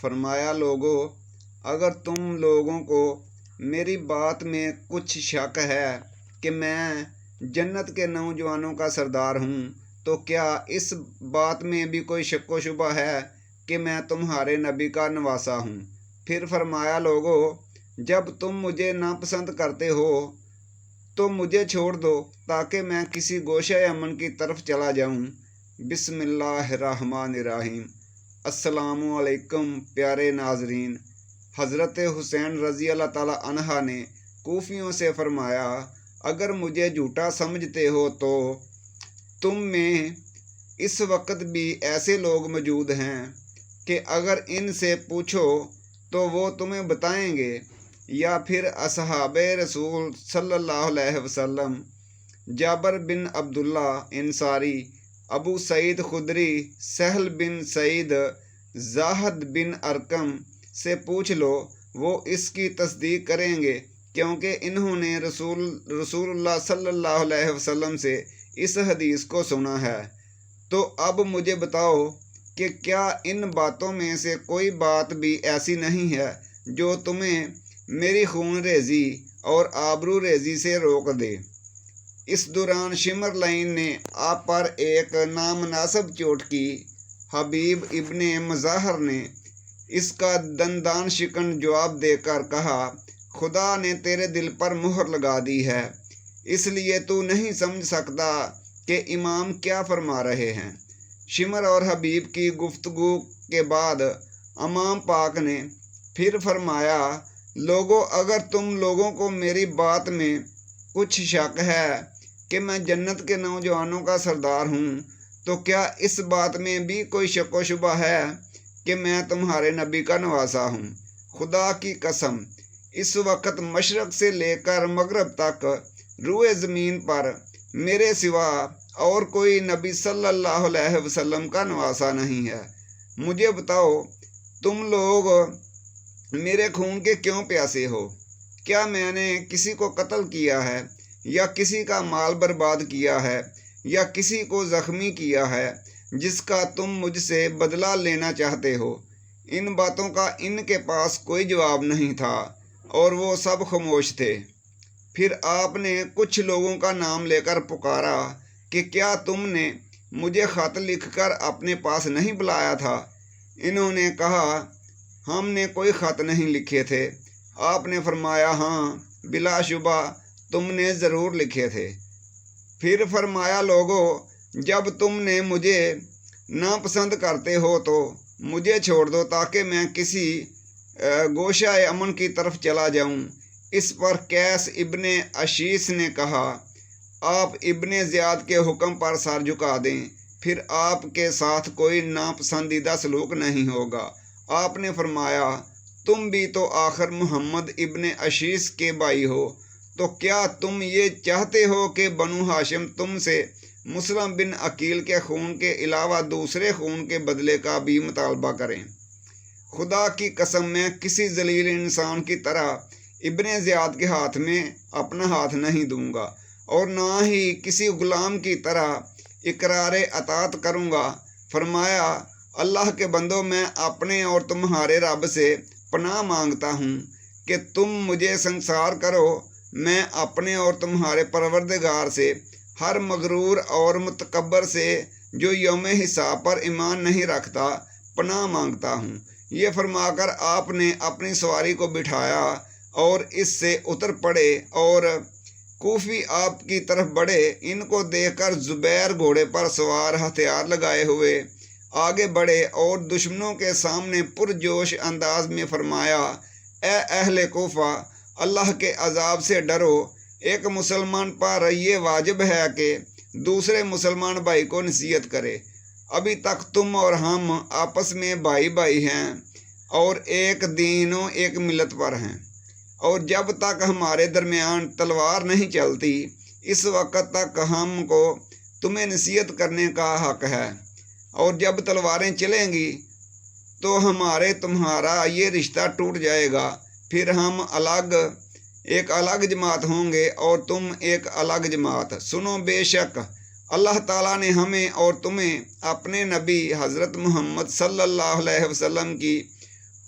فرمایا لوگو، اگر تم لوگوں کو میری بات میں کچھ شک ہے کہ میں جنت کے نوجوانوں کا سردار ہوں تو کیا اس بات میں بھی کوئی شک و شبہ ہے کہ میں تمہارے نبی کا نواسا ہوں؟ پھر فرمایا لوگو، جب تم مجھے ناپسند کرتے ہو تو مجھے چھوڑ دو تاکہ میں کسی گوشہ امن کی طرف چلا جاؤں۔ بسم اللہ الرحمن الرحیم۔ السلام علیکم پیارے ناظرین۔ حضرت حسین رضی اللہ تعالی عنہ نے کوفیوں سے فرمایا، اگر مجھے جھوٹا سمجھتے ہو تو تم میں اس وقت بھی ایسے لوگ موجود ہیں کہ اگر ان سے پوچھو تو وہ تمہیں بتائیں گے۔ یا پھر اصحاب رسول صلی اللہ علیہ وسلم جابر بن عبداللہ انصاری، ابو سعید خدری، سہل بن سعید، زاہد بن ارقم سے پوچھ لو، وہ اس کی تصدیق کریں گے کیونکہ انہوں نے رسول اللہ صلی اللہ علیہ وسلم سے اس حدیث کو سنا ہے۔ تو اب مجھے بتاؤ کہ کیا ان باتوں میں سے کوئی بات بھی ایسی نہیں ہے جو تمہیں میری خون ریزی اور آبرو ریزی سے روک دے؟ اس دوران شمر لائن نے آپ پر ایک نامناسب چوٹ کی۔ حبیب ابن مظاہر نے اس کا دندان شکن جواب دے کر کہا، خدا نے تیرے دل پر مہر لگا دی ہے، اس لیے تو نہیں سمجھ سکتا کہ امام کیا فرما رہے ہیں۔ شمر اور حبیب کی گفتگو کے بعد امام پاک نے پھر فرمایا، لوگو، اگر تم لوگوں کو میری بات میں کچھ شک ہے کہ میں جنت کے نوجوانوں کا سردار ہوں تو کیا اس بات میں بھی کوئی شک و شبہ ہے کہ میں تمہارے نبی کا نواسا ہوں؟ خدا کی قسم، اس وقت مشرق سے لے کر مغرب تک روئے زمین پر میرے سوا اور کوئی نبی صلی اللہ علیہ وسلم کا نواسا نہیں ہے۔ مجھے بتاؤ، تم لوگ میرے خون کے کیوں پیاسے ہو؟ کیا میں نے کسی کو قتل کیا ہے یا کسی کا مال برباد کیا ہے یا کسی کو زخمی کیا ہے جس کا تم مجھ سے بدلہ لینا چاہتے ہو؟ ان باتوں کا ان کے پاس کوئی جواب نہیں تھا اور وہ سب خاموش تھے۔ پھر آپ نے کچھ لوگوں کا نام لے کر پکارا کہ کیا تم نے مجھے خط لکھ کر اپنے پاس نہیں بلایا تھا؟ انہوں نے کہا، ہم نے کوئی خط نہیں لکھے تھے۔ آپ نے فرمایا، ہاں، بلا شبہ تم نے ضرور لکھے تھے۔ پھر فرمایا، لوگو، جب تم نے مجھے ناپسند کرتے ہو تو مجھے چھوڑ دو تاکہ میں کسی گوشہ امن کی طرف چلا جاؤں۔ اس پر قیس ابن اشیس نے کہا، آپ ابن زیاد کے حکم پر سر جھکا دیں، پھر آپ کے ساتھ کوئی ناپسندیدہ سلوک نہیں ہوگا۔ آپ نے فرمایا، تم بھی تو آخر محمد ابن اشیس کے بھائی ہو، تو کیا تم یہ چاہتے ہو کہ بنو ہاشم تم سے مسلم بن عقیل کے خون کے علاوہ دوسرے خون کے بدلے کا بھی مطالبہ کریں؟ خدا کی قسم، میں کسی ذلیل انسان کی طرح ابن زیاد کے ہاتھ میں اپنا ہاتھ نہیں دوں گا اور نہ ہی کسی غلام کی طرح اقرار اطاعت کروں گا۔ فرمایا، اللہ کے بندو، میں اپنے اور تمہارے رب سے پناہ مانگتا ہوں کہ تم مجھے سنسار کرو۔ میں اپنے اور تمہارے پروردگار سے، ہر مغرور اور متکبر سے جو یوم حساب پر ایمان نہیں رکھتا، پناہ مانگتا ہوں۔ یہ فرما کر آپ نے اپنی سواری کو بٹھایا اور اس سے اتر پڑے اور کوفی آپ کی طرف بڑھے۔ ان کو دیکھ کر زبیر گھوڑے پر سوار ہتھیار لگائے ہوئے آگے بڑھے اور دشمنوں کے سامنے پرجوش انداز میں فرمایا، اے اہل کوفہ، اللہ کے عذاب سے ڈرو۔ ایک مسلمان پر یہ واجب ہے کہ دوسرے مسلمان بھائی کو نصیحت کرے۔ ابھی تک تم اور ہم آپس میں بھائی بھائی ہیں اور ایک دین و ایک ملت پر ہیں، اور جب تک ہمارے درمیان تلوار نہیں چلتی اس وقت تک ہم کو تمہیں نصیحت کرنے کا حق ہے، اور جب تلواریں چلیں گی تو ہمارے تمہارا یہ رشتہ ٹوٹ جائے گا، پھر ہم ایک الگ جماعت ہوں گے اور تم ایک الگ جماعت۔ سنو، بے شک اللہ تعالیٰ نے ہمیں اور تمہیں اپنے نبی حضرت محمد صلی اللہ علیہ وسلم کی